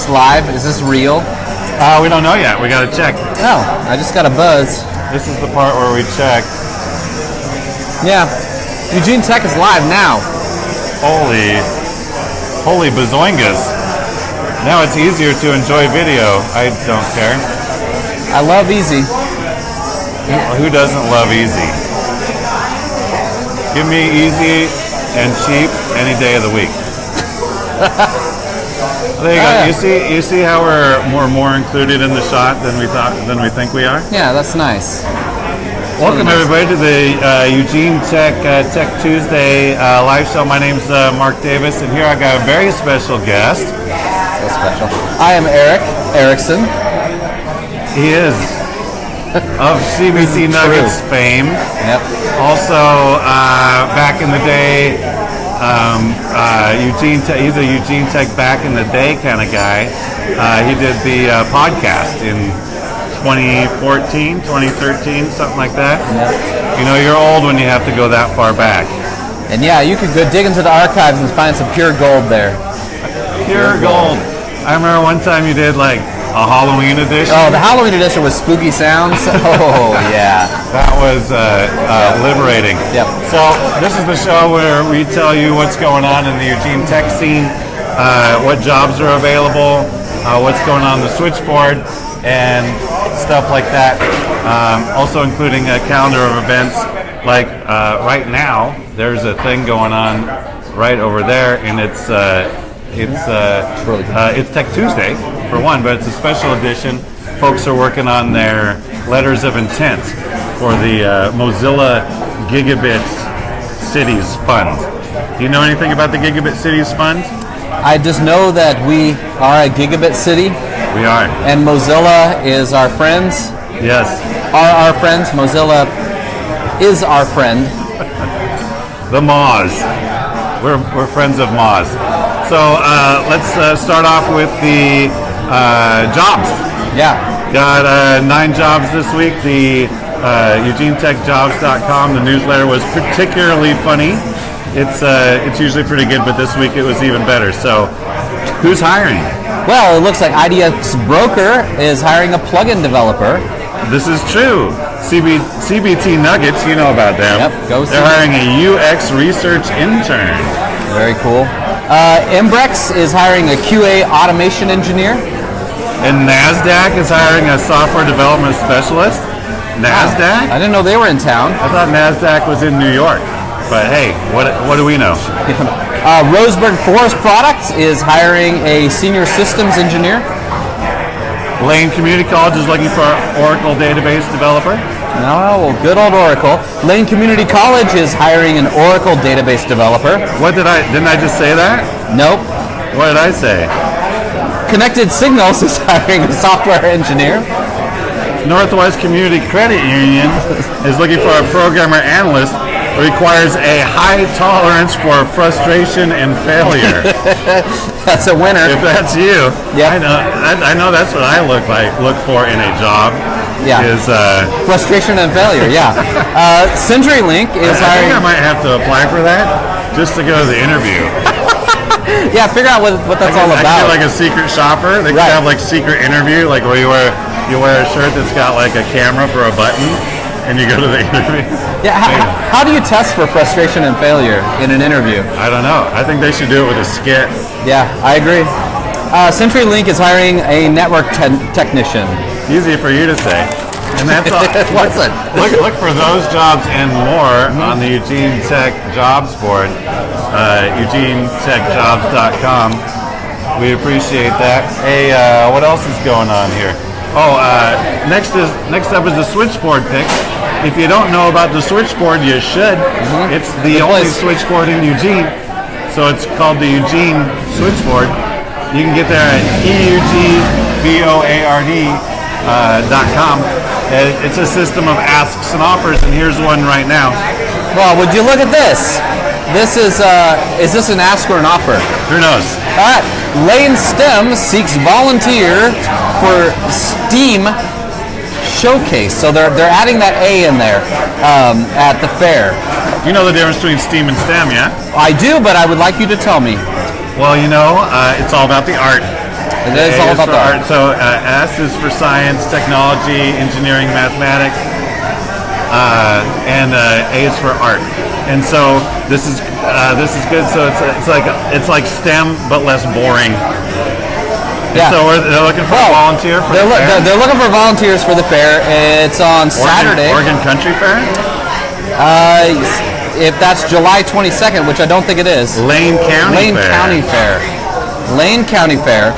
this live? Is this real? We don't know yet. We got to check. Oh, I just got a buzz. This is the part where we check. Yeah. Eugene Tech is live now. Holy bazoingas. Now it's easier to enjoy video. I don't care. I love easy. Who doesn't love easy? Give me easy and cheap any day of the week. There you go. You see how we're more included in the shot than we think we are? Yeah, that's nice. Welcome everybody to the Eugene Tech TechTuesday live show. My name's Mark Davis, and here I got a very special guest. So special. I am Erickson. He is of CBT Nuggets fame. Yep. Also, back in the day, he's a Eugene Tech back in the day kind of guy. He did the podcast in 2014, 2013, something like that. Yep. You know, you're old when you have to go that far back. And yeah, you could go dig into the archives and find some pure gold there. Pure gold. I remember one time you did like a Halloween edition. Oh, the Halloween edition was spooky sounds. Oh, yeah. That was liberating. Yep. So this is the show where we tell you what's going on in the Eugene Tech scene, what jobs are available, what's going on the switchboard, and stuff like that. Also including a calendar of events. Like right now, there's a thing going on right over there, and it's TechTuesday for one, but it's a special edition. Folks are working on their letters of intent for the Mozilla Gigabit Cities Fund. Do you know anything about the Gigabit Cities Fund? I just know that we are a gigabit city. We are. And Mozilla is our friends. Yes. Are our friends. Mozilla is our friend. The Moz. We're friends of Moz. So let's start off with the jobs. Yeah. Got 9 jobs this week. The EugeneTechJobs.com, the newsletter, was particularly funny. It's usually pretty good, but this week it was even better. So who's hiring? Well, it looks like IDX Broker is hiring a plugin developer. This is true. CBT Nuggets, you know about them. Yep, go They're hiring a UX research intern. Very cool. Embrex is hiring a QA automation engineer. And NASDAQ is hiring a software development specialist. NASDAQ? I didn't know they were in town. I thought NASDAQ was in New York. But hey, what do we know? Roseburg Forest Products is hiring a senior systems engineer. Lane Community College is looking for an Oracle database developer. No, good old Oracle. Lane Community College is hiring an Oracle database developer. Didn't I just say that? Nope. What did I say? Connected Signals is hiring a software engineer. Northwest Community Credit Union is looking for a programmer analyst. Requires a high tolerance for frustration and failure. That's a winner. If that's you, yeah. I know that's what I look for in a job. Yeah. Is frustration and failure. Yeah. CenturyLink is hiring. I think I might have to apply for that just to go to the interview. Yeah, figure out what that's all about. I could be like a secret shopper. They could have like secret interview, like where you wear a shirt that's got like a camera for a button. And you go to the interview. Yeah, how do you test for frustration and failure in an interview? I don't know. I think they should do it with a skit. Yeah, I agree. CenturyLink is hiring a network technician. Easy for you to say. And that's all. Look for those jobs and more on the Eugene Tech Jobs board, EugeneTechJobs.com. We appreciate that. Hey, what else is going on here? Oh, next up is the Switchboard Picks. If you don't know about the Switchboard, you should. It's the only switchboard in Eugene, so it's called the Eugene Switchboard. You can get there at EUGBOARD.com. It's a system of asks and offers, and here's one right now. Well, would you look at this? This is this an ask or an offer? Who knows? All right. Lane STEM seeks volunteer for STEAM Showcase. So they're adding that A in there at the fair. You know the difference between STEAM and STEM, yeah? I do, but I would like you to tell me. Well, you know, it's all about the art. It is all about the art. So S is for science, technology, engineering, mathematics, and A is for art. And so this is good. So it's like STEM but less boring. Yeah. So they're looking for a volunteer for the fair? They're looking for volunteers for the fair. It's on Saturday. Oregon Country Fair? If that's July 22nd, which I don't think it is. Lane County Fair. Lane County Fair.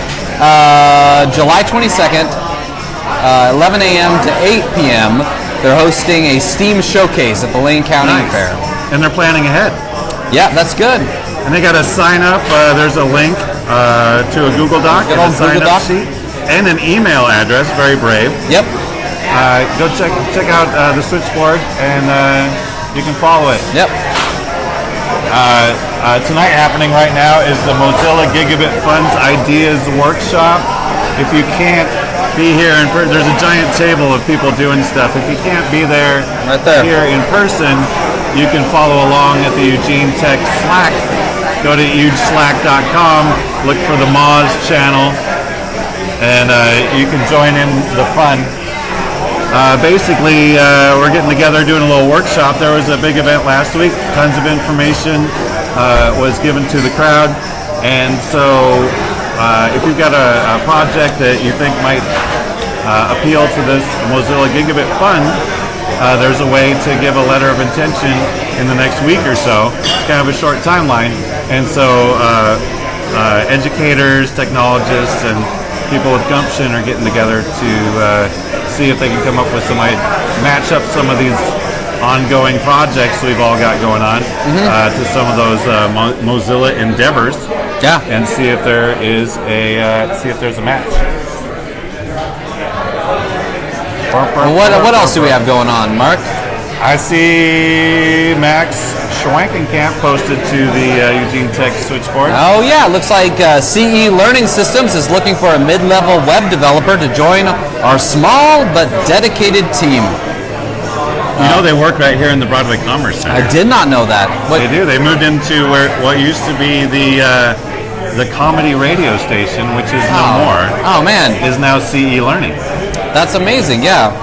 July 22nd, 11 a.m. to 8 p.m. They're hosting a STEAM showcase at the Lane County Fair. And they're planning ahead. Yeah, that's good. And they got to sign up. There's a link to a Google Doc and a sign-up sheet and an email address. Very brave. Yep. Go check out the Switchboard, and you can follow it. Yep. Tonight happening right now is the Mozilla Gigabit Funds Ideas Workshop. If you can't be here in person, there's a giant table of people doing stuff. If you can't be there, here in person, you can follow along at the Eugene Tech Slack. Go to ugeslack.com, look for the Moz channel, and you can join in the fun. Basically, we're getting together doing a little workshop. There was a big event last week. Tons of information was given to the crowd. And so if you've got a project that you think might appeal to this Mozilla Gigabit Fund, there's a way to give a letter of intention in the next week or so. It's kind of a short timeline. And so educators, technologists, and people with gumption are getting together to see if they can come up with match up some of these ongoing projects we've all got going on to some of those Mozilla endeavors. Yeah. And see if there's a match. What else do we have going on, Mark? I see Max Schwankenkamp posted to the Eugene Tech Switchboard. Oh yeah, it looks like CE Learning Systems is looking for a mid-level web developer to join our small but dedicated team. You know they work right here in the Broadway Commerce Center. I did not know that. They do. They moved into what used to be the comedy radio station, which is no more. Oh man, is now CE Learning. That's amazing. Yeah.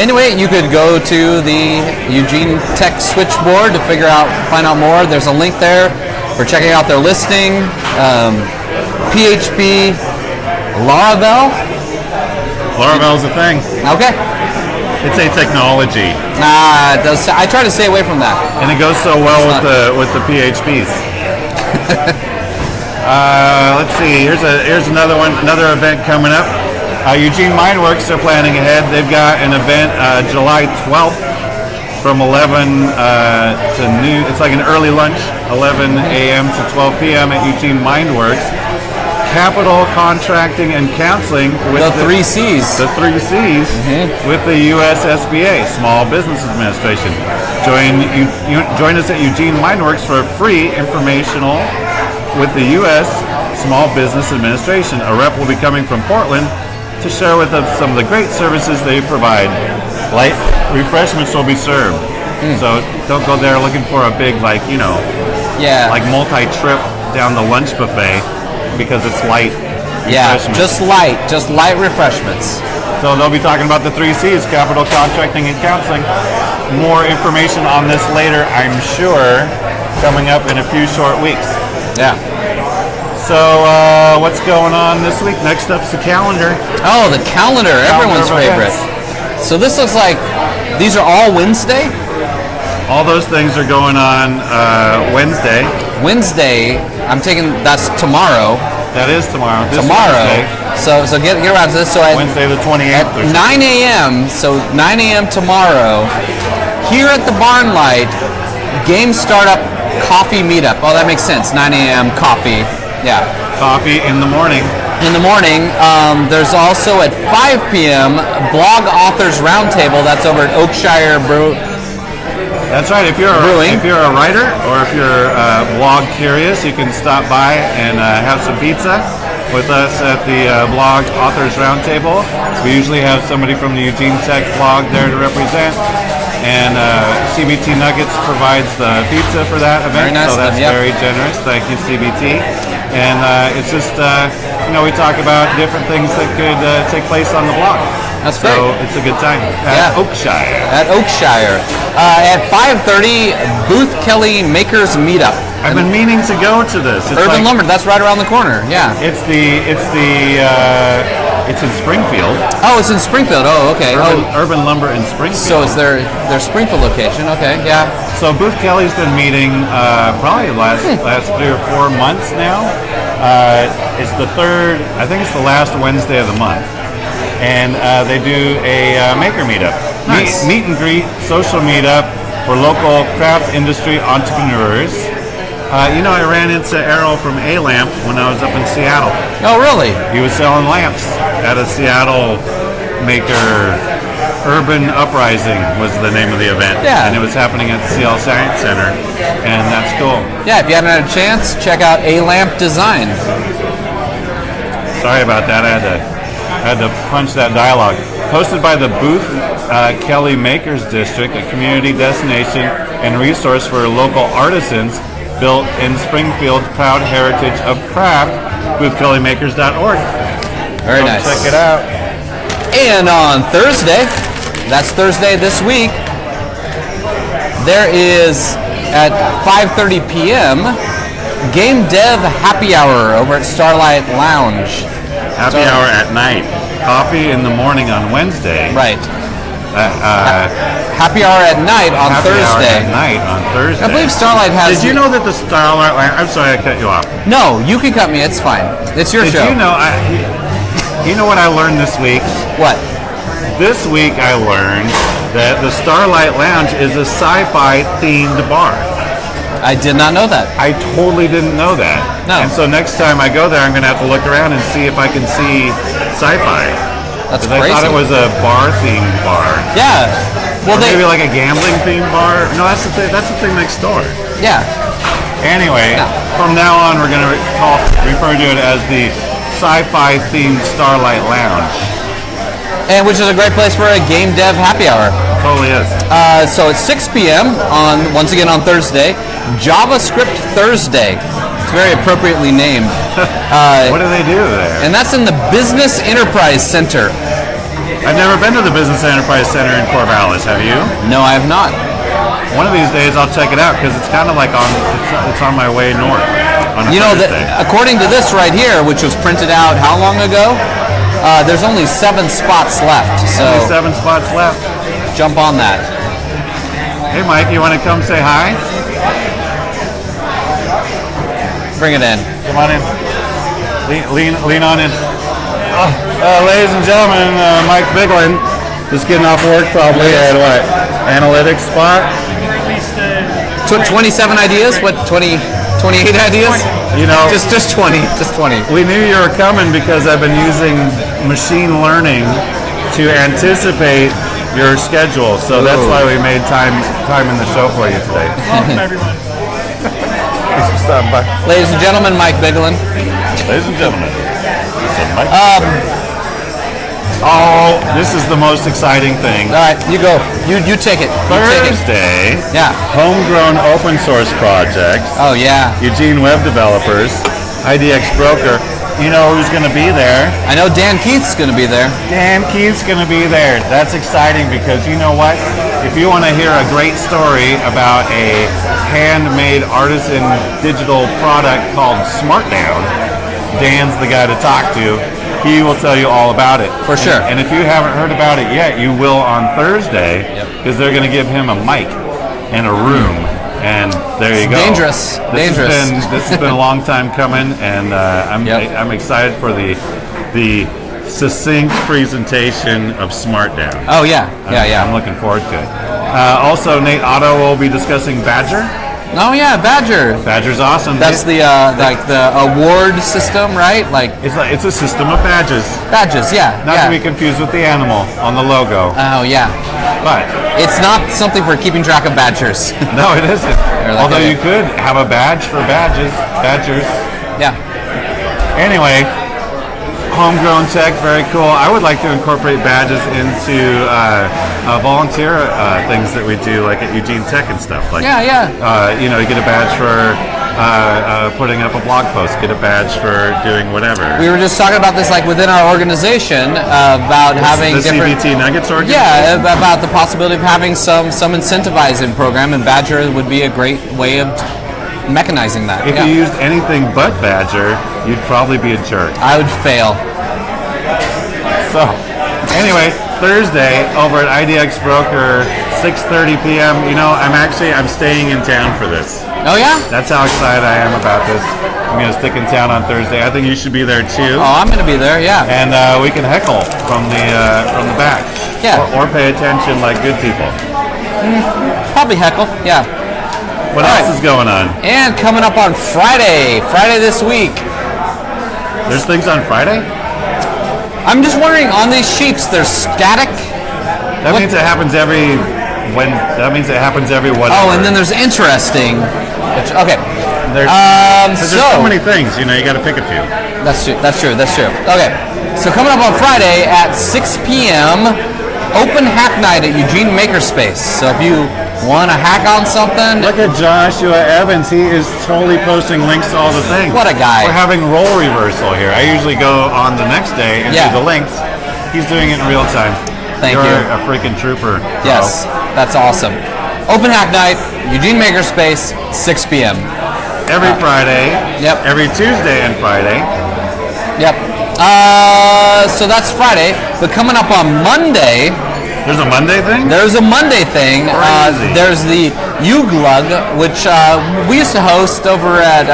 Anyway, you could go to the Eugene Tech Switchboard to find out more. There's a link there for checking out their listing. PHP Laravel. Laravel's a thing. Okay. It's a technology. It does. I try to stay away from that. And it goes so well with the PHPs. Let's see. Here's another one. Another event coming up. Eugene Mindworks are planning ahead. They've got an event July 12th from 11 to noon. It's like an early lunch, 11 a.m. to 12 p.m. at Eugene Mindworks. Capital, contracting, and counseling with the 3 C's. The 3 C's with the US SBA, Small Business Administration. Join us at Eugene Mindworks for a free informational with the US Small Business Administration. A rep will be coming from Portland to share with us some of the great services they provide. Light refreshments will be served. So don't go there looking for a big, like multi-trip down the lunch buffet because it's light refreshments. just light refreshments. So they'll be talking about the 3 C's, capital, contracting, and counseling. More information on this later, I'm sure, coming up in a few short weeks. Yeah. So what's going on this week? Next up's the calendar. Oh, the calendar, everyone's favorite. So this looks like these are all Wednesday? All those things are going on Wednesday. Wednesday, that's tomorrow. That is tomorrow. Tomorrow. So get around to this. So Wednesday the 28th. At 9 a.m., so 9 a.m. tomorrow, here at the Barn Light, Game Startup Coffee Meetup. Oh, that makes sense. 9 a.m. coffee. Yeah. Coffee in the morning. In the morning. There's also at 5 p.m. Blog Authors Roundtable. That's over at Oakshire Brew. That's right. If you're a writer or if you're blog curious, you can stop by and have some pizza with us at the Blog Authors Roundtable. We usually have somebody from the Eugene Tech blog there to represent. And CBT Nuggets provides the pizza for that event, very nice so that's very generous. Thank you, CBT. And it's just, we talk about different things that could take place on the block. That's great. So it's a good time at Oakshire. At Oakshire. At 5:30, Booth Kelly Makers Meetup. I've been meaning to go to this. It's Urban Lumber, that's right around the corner, yeah. It's in Springfield. Oh, it's in Springfield. Oh, okay. Urban Lumber in Springfield. So it's their Springfield location. Okay, yeah. So Booth Kelly's been meeting probably last 3 or 4 months now. It's the third, I think it's the last Wednesday of the month. And they do a maker meetup. Nice. Meet and greet, social meetup for local craft industry entrepreneurs. I ran into Errol from A-Lamp when I was up in Seattle. Oh, really? He was selling lamps at a Seattle maker. Urban Uprising was the name of the event. Yeah. And it was happening at the CL Science Center. And that's cool. Yeah, if you haven't had a chance, check out A-Lamp Design. Sorry about that. I had to punch that dialogue. Hosted by the Booth Kelly Makers District, a community destination and resource for local artisans built in Springfield's proud heritage of craft, boothkellymakers.org. Very nice. Check it out. And on Thursday, that's Thursday this week, there is at 5:30 p.m. Game Dev Happy Hour over at Starlight Lounge. Happy hour at night. Coffee in the morning on Wednesday. Right. Happy hour at night on Thursday. Happy hour at night on Thursday. I believe Starlight has... Did you know that the Starlight... I'm sorry I cut you off. No, you can cut me. It's fine. It's your show. Did you know... You know what I learned this week? What? This week I learned that the Starlight Lounge is a sci-fi themed bar. I did not know that. I totally didn't know that. No. And so next time I go there, I'm going to have to look around and see if I can see sci-fi. That's I crazy. thought it was a bar-themed bar. Yeah. Well, Or maybe like a gambling-themed bar. No, that's the thing. That's the thing next door. Yeah. Anyway, No. From now on, we're going to refer to it as the Sci-Fi Themed Starlight Lounge. And which is a great place for a Game Dev Happy Hour. Totally is. So it's 6 p.m. once again on Thursday, JavaScript Thursday. It's very appropriately named. What do they do there? And that's in the Business Enterprise Center. I've never been to the Business Enterprise Center in Corvallis. Have you? No, I have not. One of these days I'll check it out because it's kind of like it's on my way north. On a Thursday. According to this right here, which was printed out how long ago? There's only 7 spots left. So only 7 spots left. Jump on that. Hey, Mike, you want to come say hi? Bring it in. Come on in. Lean on in. Ladies and gentlemen, Mike Biglin, just getting off work probably at what? Analytics spot? 27 ideas? What, 28 ideas? You know, just 20. Just 20. We knew you were coming because I've been using machine learning to anticipate your schedule. So that's why we made time in the show for you today. Welcome, everyone. Thanks for stopping by. Ladies and gentlemen, Mike Biglin. Ladies and gentlemen, this is Mike. This is the most exciting thing. All right, you go. You take it. Thursday, Yeah. homegrown open source projects, Oh, yeah. Eugene web developers, IDX broker. You know who's going to be there? I know Dan Keith's going to be there. Dan Keith's going to be there. That's exciting because you know what? If you want to hear a great story about a handmade artisan digital product called SmartDown, Dan's the guy to talk to. He will tell you all about it. For sure. And if you haven't heard about it yet, you will on Thursday because they're going to give him a mic and a room. And there you go. Dangerous. This has been a long time coming, and I'm excited for the succinct presentation of SmartDown. Oh, yeah. I'm looking forward to it. Also, Nate Otto will be discussing Badger. Oh, yeah, Badger. Badger's awesome. That's the award system, right? Like It's a system of badges. badges, yeah. Not to be confused with the animal on the logo. Oh, yeah. But It's not something for keeping track of badgers. no, it isn't. Like Although you could have a badge for badgers. Yeah. Anyway, homegrown tech, very cool. I would like to incorporate badges into volunteer things that we do, like at Eugene Tech and stuff. Like, Yeah. you get a badge for putting up a blog post, get a badge for doing whatever. We were just talking about this like within our organization about having the different CBT Nuggets organization. Yeah, about the possibility of having some incentivizing program, and Badger would be a great way of mechanizing that. If you used anything but Badger, you'd probably be a jerk. I would fail. So, anyway, Thursday over at IDX Broker, 6:30 p.m. You know, I'm staying in town for this. Oh yeah? That's how excited I am about this. I'm going to stick in town on Thursday. I think you should be there too. Oh, I'm going to be there. Yeah. And we can heckle from the back. Yeah. Or pay attention like good people. Probably heckle. Yeah. What else is going on? And coming up on Friday this week. There's things on Friday? I'm just wondering, on these sheets, they're static. That means it happens every whatever. Oh, and then there's interesting. Okay. There's so many things, you got to pick a few. That's true. Okay. So coming up on Friday at 6 p.m., open hack night at Eugene Makerspace. So if you want to hack on something. Look at Joshua Evans. He is totally posting links to all the things. What a guy. We're having role reversal here. I usually go on the next day and do the links. He's doing it in real time. Thank you. You're a freaking trooper. Yes, that's awesome. Open hack night, Eugene Makerspace, 6 p.m. Every Friday. Yep. Every Tuesday and Friday. Yep. So that's Friday. But coming up on Monday. There's a Monday thing? There's a Monday thing. There's the UGLUG, which we used to host over at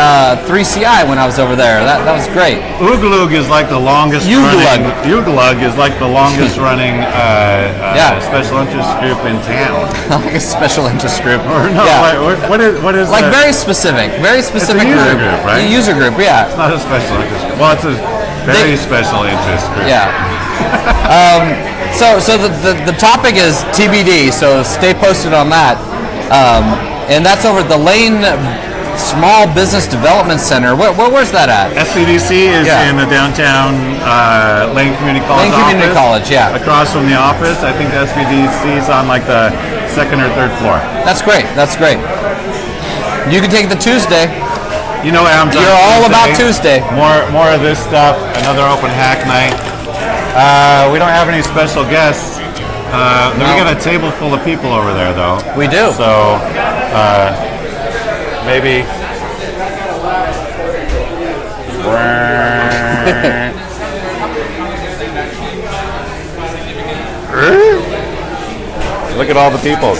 3CI when I was over there. That was great. UGLUG is like the longest running. UGLUG is like the longest running special interest group in town. Like a special interest group. Or no, what is like very specific it's a user group, right? A user group, yeah. It's not a special interest group. Well, it's a very special interest group. Yeah. So the topic is TBD, so stay posted on that. And that's over at the Lane Small Business Development Center. Where's that at? SBDC is in the downtown Lane Community College Community College, yeah. Across from the office. I think the SBDC is on like the second or third floor. That's great. You can take the Tuesday. You know what happens on You're all about Tuesday. More of this stuff. Another open hack night. We don't have any special guests. We got a table full of people over there, though. We do. So maybe. Look at all the people.